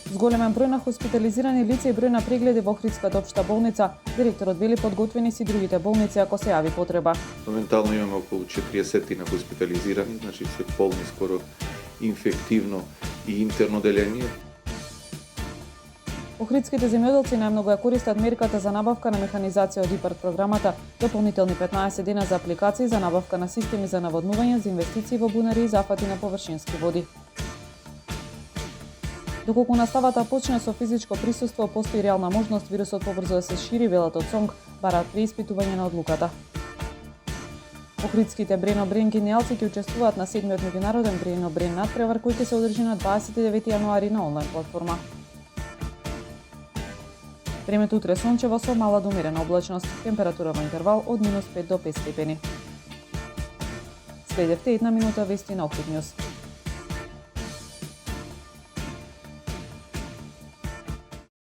Зголемен број на хоспитализирани лица и број на прегледи во Охридската општа болница, директорот вели подготвени си другите болници ако се јави потреба. Моментално имаме околу 40 на хоспитализирани, значи се полни скоро инфективно и интерно делење. Охридските земјоделци најмногу ја користат мерката за набавка на механизација од ИПАРД програмата, дополнителни 15 дена за апликации за набавка на системи за наводнување, за инвестиции во бунари и зафати на површински води. Доколку наставата почне со физичко присуство, постои реална можност вирусот побрзо да се шири, велат од СОНК, бараат преиспитување на одлуката. Охридските Брено-Брен гениалци ќе учествуваат на 7-миот меѓународен Брено-Брен надпревар кој ќе се одржи на 29 јануари на онлайн платформа. Времето утре сончево со мала до умерена облачност, температура во интервал од -5 до 5 степени. Следевте една минута вести на Охрид Нјуз.